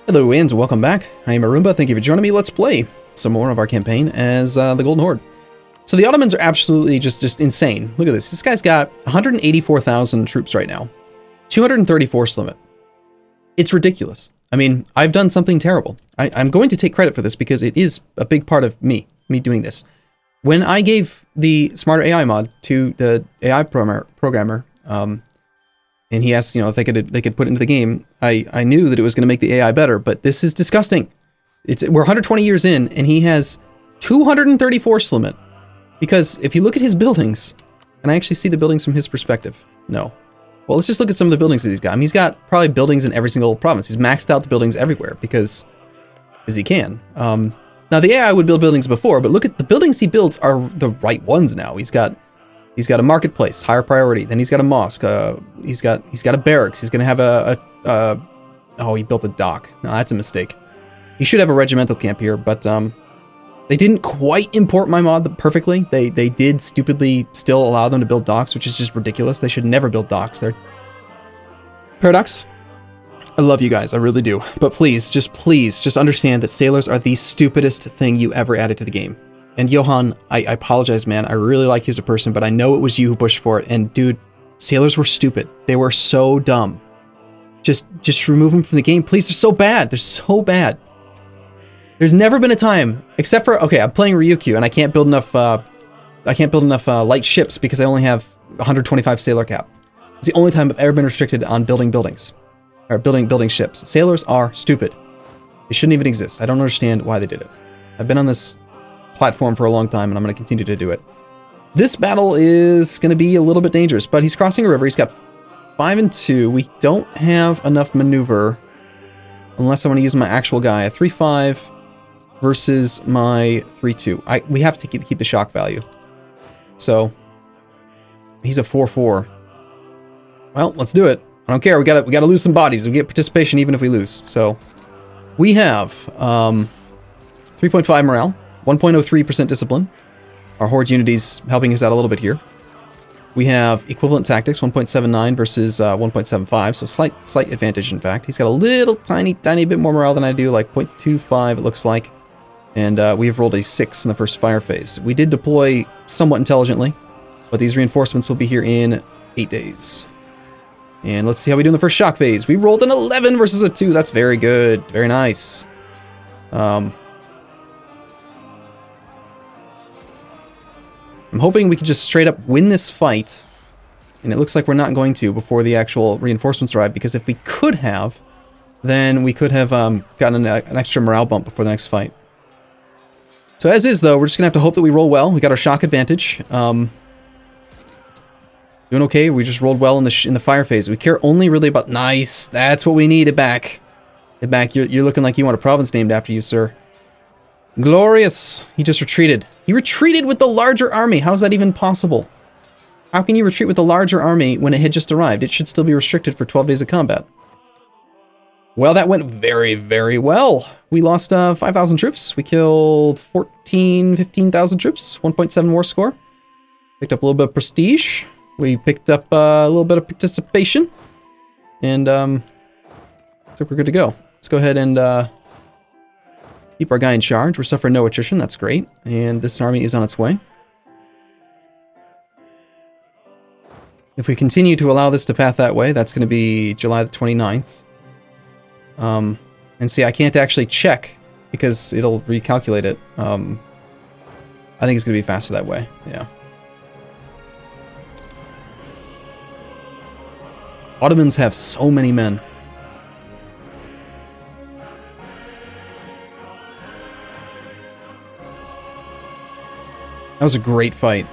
Hello and welcome back. I am Arumba. Thank you for joining me. Let's play some more of our campaign as the Golden Horde. So the Ottomans are absolutely just insane. Look at this. This guy's got 184,000 troops right now. 230 force limit. It's ridiculous. I mean, I've done something terrible. I'm going to take credit for this because it is a big part of me doing this. When I gave the Smarter AI mod to the AI programmer, and he asked, if they could put it into the game, I knew that it was going to make the AI better, but this is disgusting. We're 120 years in, and he has 230 force limit. Because if you look at his buildings, and I actually see the buildings from his perspective. No. Well, let's just look at some of the buildings that he's got. I mean, he's got probably buildings in every single province. He's maxed out the buildings everywhere because he can. Now, the AI would build buildings before, but look at the buildings he builds are the right ones now. He's got a marketplace, higher priority. Then he's got a mosque. He's got a barracks. He's going to have oh, he built a dock. No, that's a mistake. He should have a regimental camp here, but they didn't quite import my mod perfectly. They did stupidly still allow them to build docks, which is just ridiculous. They should never build docks. They're Paradox. I love you guys, I really do. But please just understand that sailors are the stupidest thing you ever added to the game. And Johan, I apologize, man. I really like you as a person, but I know it was you who pushed for it. And dude, sailors were stupid. They were so dumb. Just remove them from the game, please. They're so bad. They're so bad. There's never been a time, except for, okay, I'm playing Ryukyu and I can't build enough light ships because I only have 125 sailor cap. It's the only time I've ever been restricted on building buildings. Or building ships. Sailors are stupid. They shouldn't even exist. I don't understand why they did it. I've been on this platform for a long time and I'm going to continue to do it. This battle is going to be a little bit dangerous, but he's crossing a river. He's got 5 and 2. We don't have enough maneuver unless I want to use my actual guy. A 3-5 versus my 3-2. We have to keep the shock value. So he's a 4-4. Well, let's do it. I don't care. We gotta lose some bodies. We get participation even if we lose. So we have 3.5 morale, 1.03% discipline. Our horde unity's helping us out a little bit here. We have equivalent tactics, 1.79 versus 1.75, so slight advantage in fact. He's got a little tiny bit more morale than I do, like 0.25 it looks like. And we have rolled a 6 in the first fire phase. We did deploy somewhat intelligently, but these reinforcements will be here in 8 days. And let's see how we do in the first shock phase. We rolled an 11 versus a 2. That's very good. Very nice. I'm hoping we can just straight up win this fight. And it looks like we're not going to before the actual reinforcements arrive. Because if we could have, then we could have gotten an extra morale bump before the next fight. So as is, though, we're just going to have to hope that we roll well. We got our shock advantage. Doing okay. We just rolled well in the fire phase. We care only really about... Nice. That's what we need. Back. You're looking like you want a province named after you, sir. Glorious. He just retreated. He retreated with the larger army. How is that even possible? How can you retreat with the larger army when it had just arrived? It should still be restricted for 12 days of combat. Well, that went very, very well. We lost 5,000 troops. We killed 15,000 troops. 1.7 war score. Picked up a little bit of prestige. We picked up a little bit of participation, and I think we're good to go. Let's go ahead and keep our guy in charge. We're suffering no attrition, that's great, and this army is on its way. If we continue to allow this to path that way, that's going to be July the 29th. And see, I can't actually check, because it'll recalculate it. I think it's going to be faster that way, yeah. Ottomans have so many men. That was a great fight.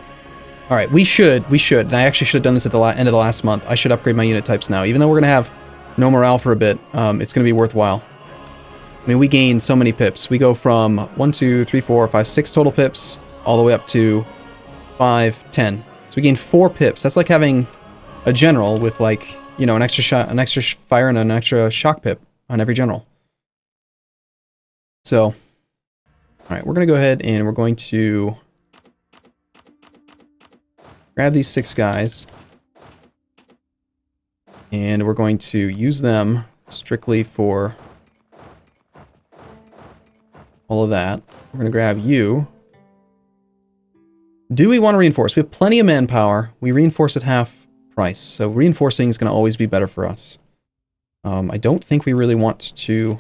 Alright, we should, and I actually should have done this at the end of the last month. I should upgrade my unit types now. Even though we're going to have no morale for a bit, it's going to be worthwhile. I mean, we gain so many pips. We go from 1, 2, 3, 4, 5, 6 total pips, all the way up to 5, 10. So we gain 4 pips. That's like having a general with like... an extra fire and an extra shock pip on every general. So, all right, we're going to go ahead and we're going to grab these 6 guys. And we're going to use them strictly for all of that. We're going to grab you. Do we want to reinforce? We have plenty of manpower. We reinforce at half price. So reinforcing is going to always be better for us. I don't think we really want to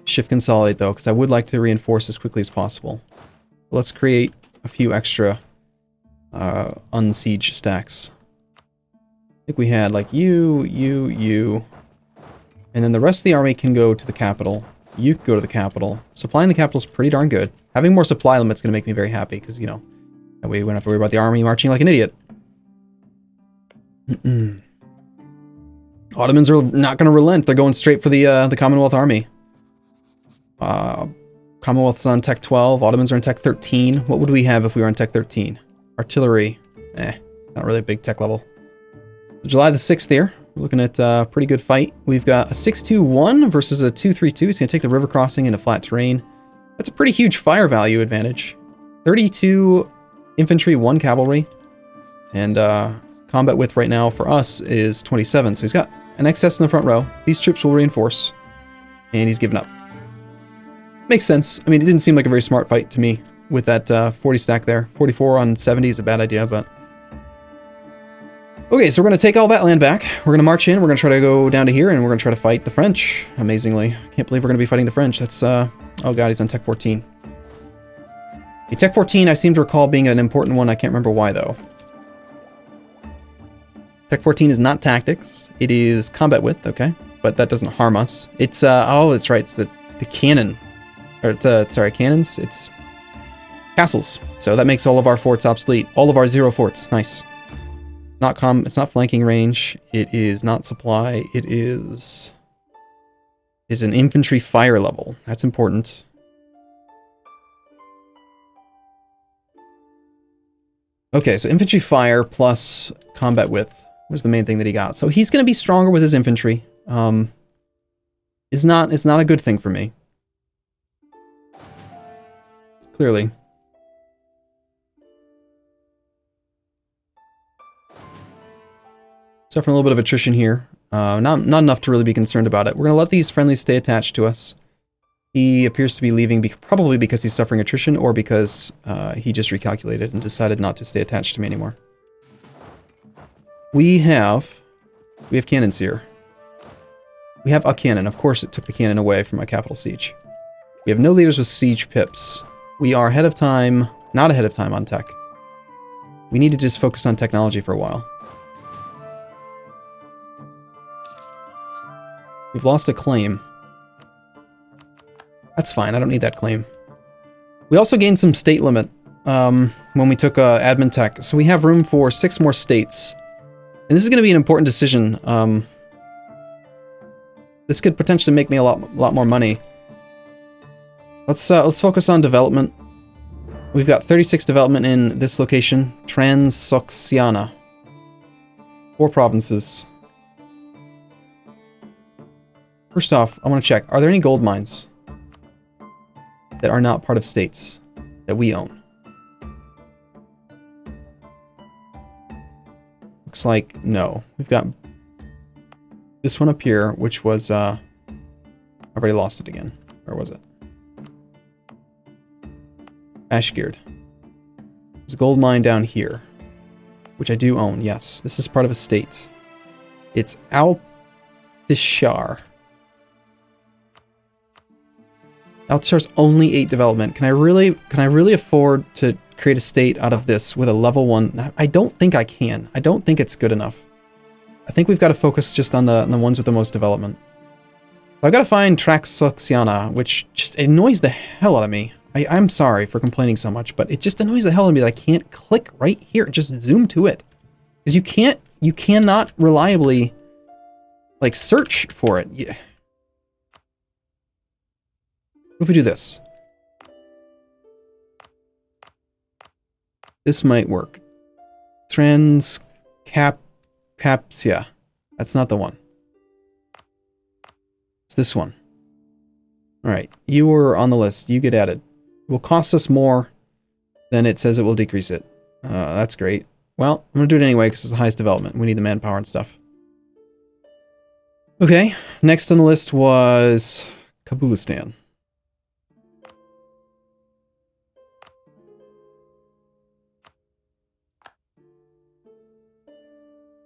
shift consolidate though, because I would like to reinforce as quickly as possible. Let's create a few extra unsiege stacks. I think we had like you, and then the rest of the army can go to the capital. You can go to the capital. Supplying the capital is pretty darn good. Having more supply limits is going to make me very happy, because, you know, that way we don't have to worry about the army marching like an idiot. Ottomans are not going to relent. They're going straight for the Commonwealth army. Commonwealth's on tech 12. Ottomans are in tech 13. What would we have if we were on tech 13? Artillery. Not really a big tech level. July the 6th here. We're looking at a pretty good fight. We've got a 6-2-1 versus a 2-3-2. It's going to take the river crossing into flat terrain. That's a pretty huge fire value advantage. 32 infantry, 1 cavalry. And combat width right now for us is 27. So he's got an excess in the front row. These troops will reinforce. And he's given up. Makes sense. I mean, it didn't seem like a very smart fight to me with that 40 stack there. 44 on 70 is a bad idea, but... Okay, so we're going to take all that land back. We're going to march in. We're going to try to go down to here, and we're going to try to fight the French, amazingly. I can't believe we're going to be fighting the French. That's, oh god, he's on tech 14. The tech 14, I seem to recall being an important one. I can't remember why, though. Tech 14 is not tactics. It is combat width, okay? But that doesn't harm us. It's, oh, that's right. It's the cannon. Or it's, sorry, cannons. It's castles. So that makes all of our forts obsolete. All of our 0 forts. Nice. It's not flanking range. It is not supply. It is an infantry fire level. That's important. Okay, so infantry fire plus combat width was the main thing that he got. So he's going to be stronger with his infantry. It's not a good thing for me. Clearly. Suffering a little bit of attrition here. Not enough to really be concerned about it. We're going to let these friendlies stay attached to us. He appears to be leaving probably because he's suffering attrition, or because he just recalculated and decided not to stay attached to me anymore. We have cannons here. We have a cannon. Of course it took the cannon away from my capital siege. We have no leaders with siege pips. We are ahead of time, not ahead of time on tech. We need to just focus on technology for a while. We've lost a claim. That's fine, I don't need that claim. We also gained some state limit when we took admin tech, so we have room for 6 more states. And this is going to be an important decision. This could potentially make me a lot more money. Let's focus on development. We've got 36 development in this location, Transoxiana. 4 provinces. First off, I want to check, are there any gold mines that are not part of states that we own? Looks like no. We've got this one up here, which was, I've already lost it again. Where was it? Ashgird. There's a gold mine down here, which I do own, yes. This is part of a state. It's Altishar. Altishar's only 8 development. Can I really afford to create a state out of this with a level 1? I don't think I can. I don't think it's good enough. I think we've got to focus just on the ones with the most development. So I've got to find Traxoxiana, which just annoys the hell out of me. I'm sorry for complaining so much, but it just annoys the hell out of me that I can't click right here and just zoom to it. Because you cannot reliably, like, search for it. Yeah. What if we do this? This might work. Capsia. That's not the one. It's this one. Alright, you were on the list. You get added. It will cost us more than it says it will decrease it. That's great. Well, I'm going to do it anyway because it's the highest development. We need the manpower and stuff. Okay, next on the list was Kabulistan.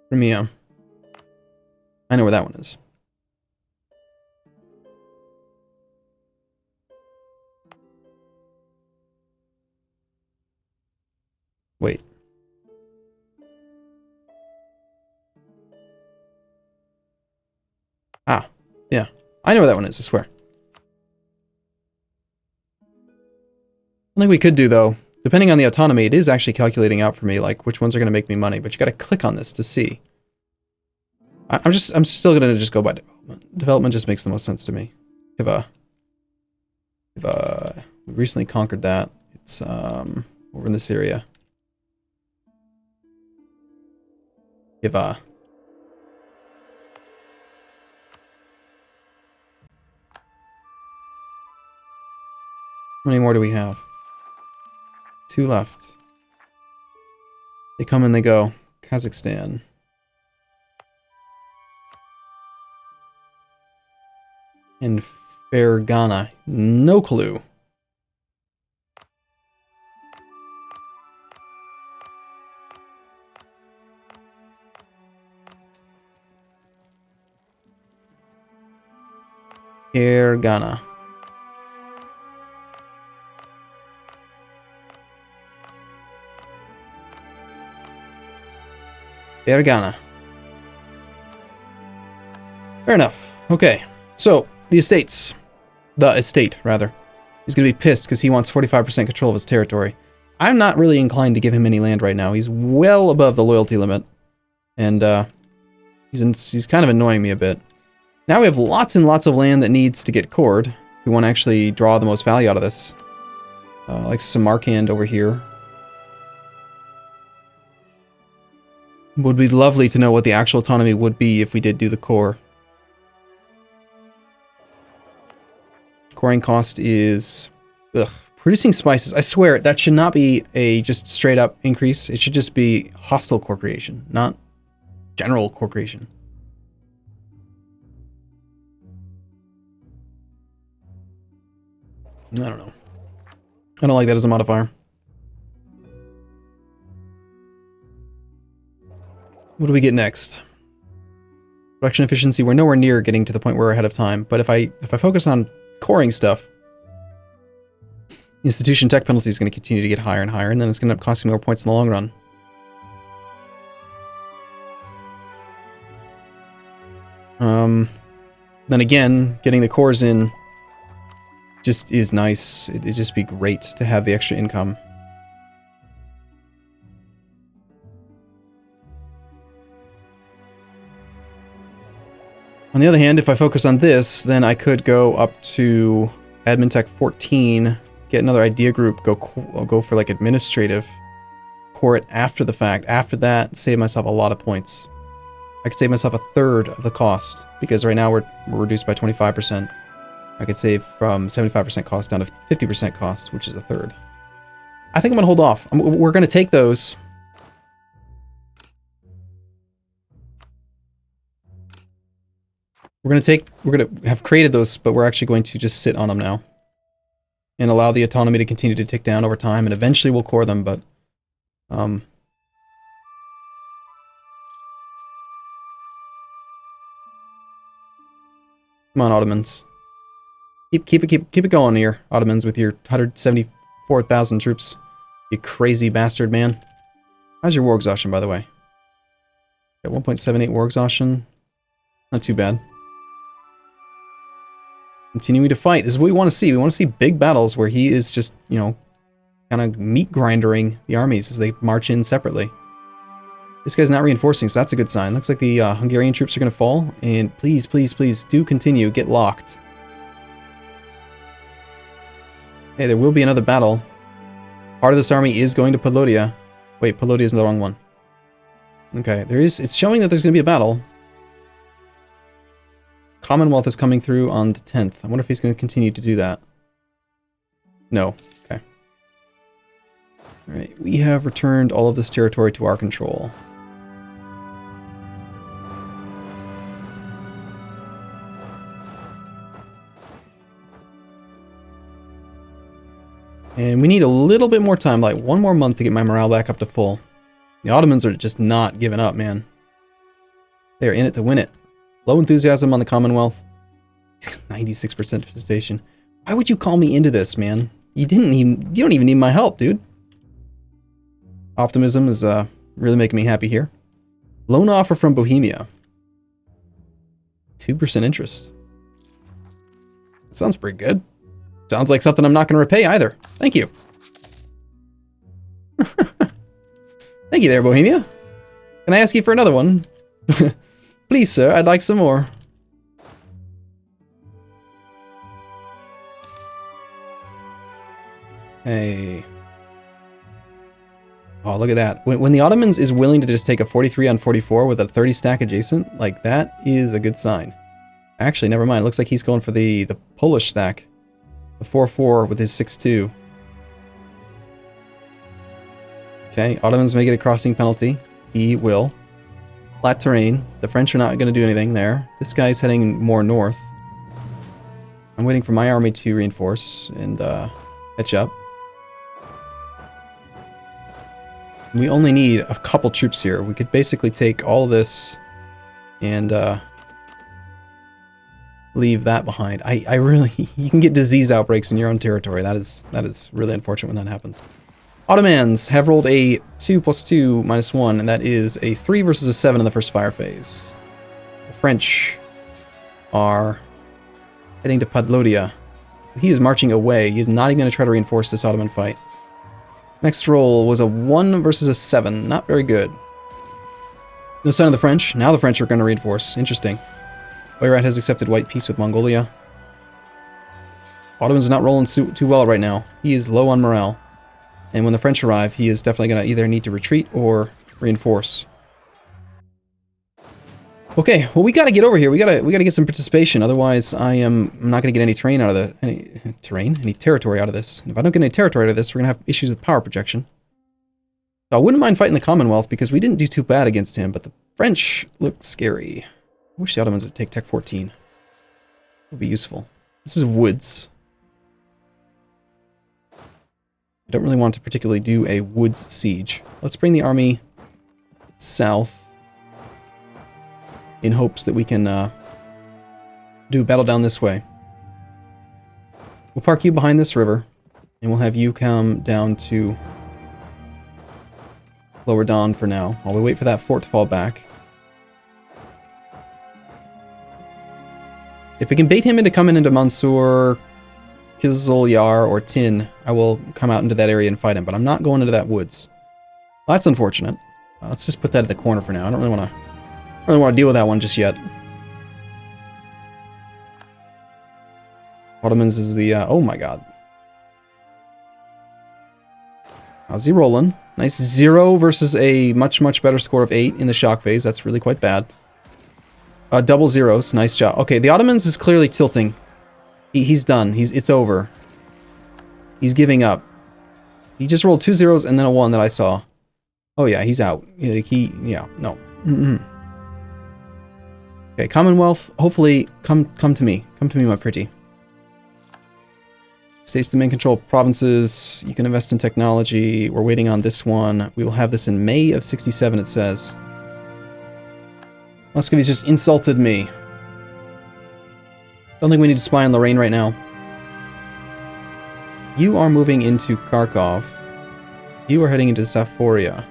Crimea. I know where that one is. Wait. Ah, yeah. I know where that one is, I swear. One thing we could do, though, depending on the autonomy, it is actually calculating out for me, like, which ones are going to make me money, but you got to click on this to see. I'm still going to just go by development. Development just makes the most sense to me. We recently conquered that. It's, over in this area. How many more do we have? 2 left. They come and they go. Kazakhstan. And Fergana. No clue. Fergana. Fergana. Fair enough. Okay. So, the estates. The estate, rather. He's going to be pissed because he wants 45% control of his territory. I'm not really inclined to give him any land right now. He's well above the loyalty limit. And, he's kind of annoying me a bit. Now we have lots and lots of land that needs to get cored. If we want to actually draw the most value out of this. Like Samarkand over here. Would be lovely to know what the actual autonomy would be if we did do the core. Coring cost is... Ugh. Producing spices. I swear, that should not be a just straight up increase. It should just be hostile core creation, not general core creation. I don't know. I don't like that as a modifier. What do we get next? Production efficiency. We're nowhere near getting to the point where we're ahead of time. But if I focus on coring stuff, institution tech penalty is going to continue to get higher and higher, and then it's going to end up costing more points in the long run. Then again, getting the cores in just is nice. It'd just be great to have the extra income. On the other hand, if I focus on this, then I could go up to Admin Tech 14, get another idea group, go for like administrative, core it after the fact. After that, save myself a lot of points. I could save myself 1/3 of the cost, because right now we're reduced by 25%. I could save from 75% cost down to 50% cost, which is 1/3. I think I'm going to hold off. We're going to take those. We're going to have created those, but we're actually going to just sit on them now. And allow the autonomy to continue to tick down over time, and eventually we'll core them, but... Come on, Ottomans. Keep it going here, Ottomans, with your 174,000 troops. You crazy bastard, man. How's your war exhaustion, by the way? Got 1.78 war exhaustion. Not too bad. Continuing to fight. This is what we want to see. We want to see big battles where he is just, you know, kind of meat grindering the armies as they march in separately. This guy's not reinforcing, so that's a good sign. Looks like the Hungarian troops are going to fall. And please, please, please, do continue. Get locked. Hey, there will be another battle. Part of this army is going to Polodia. Wait, Polodia is the wrong one. Okay, it's showing that there's going to be a battle. Commonwealth is coming through on the 10th. I wonder if he's going to continue to do that. No. Okay. Alright, we have returned all of this territory to our control. And we need a little bit more time, like 1 more month to get my morale back up to full. The Ottomans are just not giving up, man. They're in it to win it. Low enthusiasm on the Commonwealth. 96% participation. Why would you call me into this, man? You don't even need my help, dude. Optimism is really making me happy here. Loan offer from Bohemia. 2% interest. That sounds pretty good. Sounds like something I'm not going to repay either. Thank you. Thank you there, Bohemia. Can I ask you for another one? Please, sir, I'd like some more. Hey. Oh, look at that. When the Ottomans is willing to just take a 43 on 44 with a 30 stack adjacent, like, that is a good sign. Actually, never mind. Looks like he's going for the Polish stack. The 4-4 with his 6-2. Okay, Ottomans may get a crossing penalty. He will. Flat terrain. The French are not going to do anything there. This guy's heading more north. I'm waiting for my army to reinforce and catch up. We only need a couple troops here. We could basically take all of this and leave that behind. I really... You can get disease outbreaks in your own territory. That is really unfortunate when that happens. Ottomans have rolled a 2 + 2 - 1, and that is a 3 versus a 7 in the first fire phase. The French are heading to Podlodia. He is marching away. He is not even going to try to reinforce this Ottoman fight. Next roll was a 1 versus a 7. Not very good. No sign of the French. Now the French are going to reinforce. Interesting. Oirat has accepted white peace with Mongolia. Ottomans are not rolling too well right now. He is low on morale. And when the French arrive, he is definitely going to either need to retreat or reinforce. Okay, well, we got to get over here. We got to get some participation. Otherwise, I'm not going to get any terrain out of the any territory out of this. And if I don't get any territory out of this, we're going to have issues with power projection. So I wouldn't mind fighting the Commonwealth because we didn't do too bad against him, but the French look scary. I wish the Ottomans would take Tech 14. It would be useful. This is woods. I don't really want to particularly do a woods siege. Let's bring the army south in hopes that we can do battle down this way. We'll park you behind this river, and we'll have you come down to Lower Don for now, while we wait for that fort to fall back. If we can bait him into coming into Mansour, Kizil Yar, or Tin, I will come out into that area and fight him, but I'm not going into that woods. Well, that's unfortunate. Let's just put that at the corner for now. I don't really want to deal with that one just yet. Ottomans is the, oh my god. How's he rolling? Nice 0 versus a much better score of 8 in the shock phase. That's really quite bad. Double zeros. Nice job. Okay, the Ottomans is clearly tilting. He's done. It's over. He's giving up. He just rolled 2 zeros and then a 1 that I saw. Oh yeah, he's out. Yeah, no. Okay, Commonwealth, hopefully, come to me. Come to me, my pretty. States to main control provinces. You can invest in technology. We're waiting on this one. We will have this in May of 67, it says. Muscovy's just insulted me. Don't think we need to spy on Lorraine right now. You are moving into Kharkov. You are heading into Zaporia.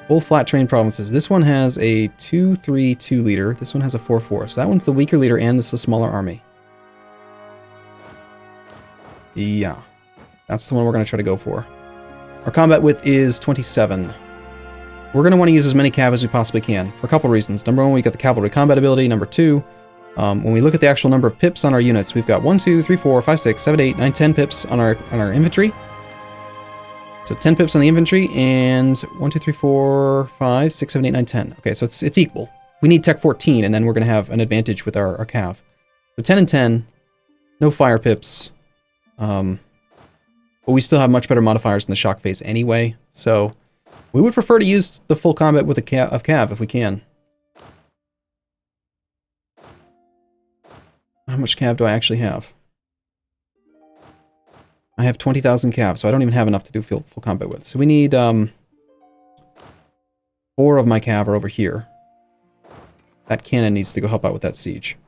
Both flat terrain provinces. This one has a 2-3-2 leader. This one has a 4-4. So that one's the weaker leader and this is the smaller army. Yeah. That's the one we're going to try to go for. Our combat width is 27. We're going to want to use as many cav as we possibly can for a couple reasons. Number one, we got the cavalry combat ability. Number two, when we look at the actual number of pips on our units, we've got 1, 2, 3, 4, 5, 6, 7, 8, 9, 10 pips on our infantry. So 10 pips on the infantry, and 1, 2, 3, 4, 5, 6, 7, 8, 9, 10. Okay, so it's equal. We need Tech 14, and then we're going to have an advantage with our cav. So 10 and 10, no fire pips. But we still have much better modifiers in the shock phase anyway, so we would prefer to use the full combat with a cav if we can. How much cav do I actually have? I have 20,000 cav, so I don't even have enough to do full combat with. So we need 4 of my cav are over here. that cannon needs to go help out with that siege.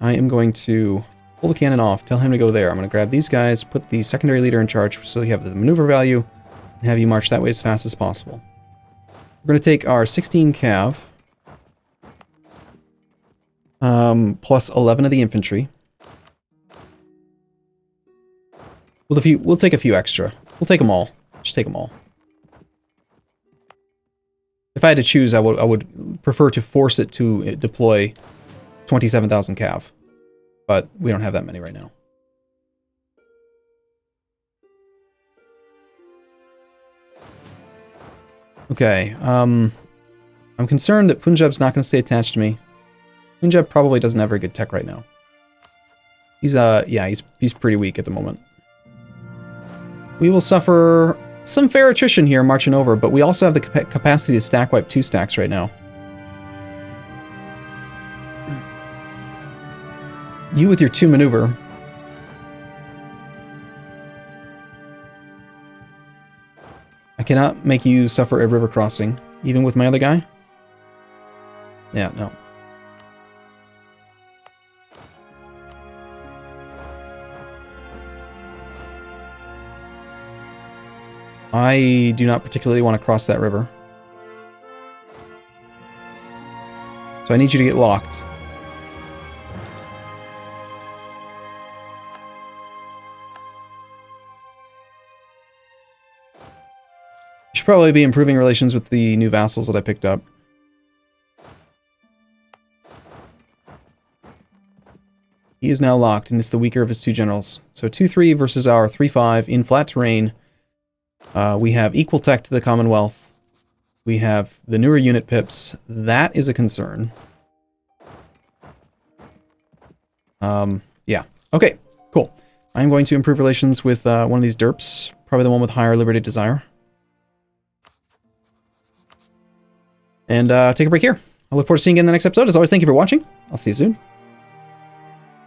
I am going to pull the cannon off, tell him to go there. I'm going to grab these guys, put the secondary leader in charge so you have the maneuver value, and have you march that way as fast as possible. We're going to take our 16 cav, plus 11 of the infantry. We'll take a few extra. We'll take them all. Just take them all. If I had to choose, I would prefer to force it to deploy 27,000 cav. But we don't have that many right now. Okay, I'm concerned that Punjab's not going to stay attached to me. Punjab probably doesn't have very good tech right now. Yeah, he's pretty weak at the moment. We will suffer some fair attrition here marching over, but we also have the capacity to stack wipe 2 stacks right now. You with your 2 maneuver. I cannot make you suffer a river crossing, even with my other guy. Yeah, no. I do not particularly want to cross that river. So I need you to get locked. Should probably be improving relations with the new vassals that I picked up. He is now locked, and is the weaker of his 2 generals. So 2-3 versus our 3-5 in flat terrain. We have equal tech to the Commonwealth. We have the newer unit pips. That is a concern. Yeah. Okay, cool. I'm going to improve relations with one of these derps. Probably the one with higher Liberty Desire. And take a break here. I look forward to seeing you in the next episode. As always, thank you for watching. I'll see you soon.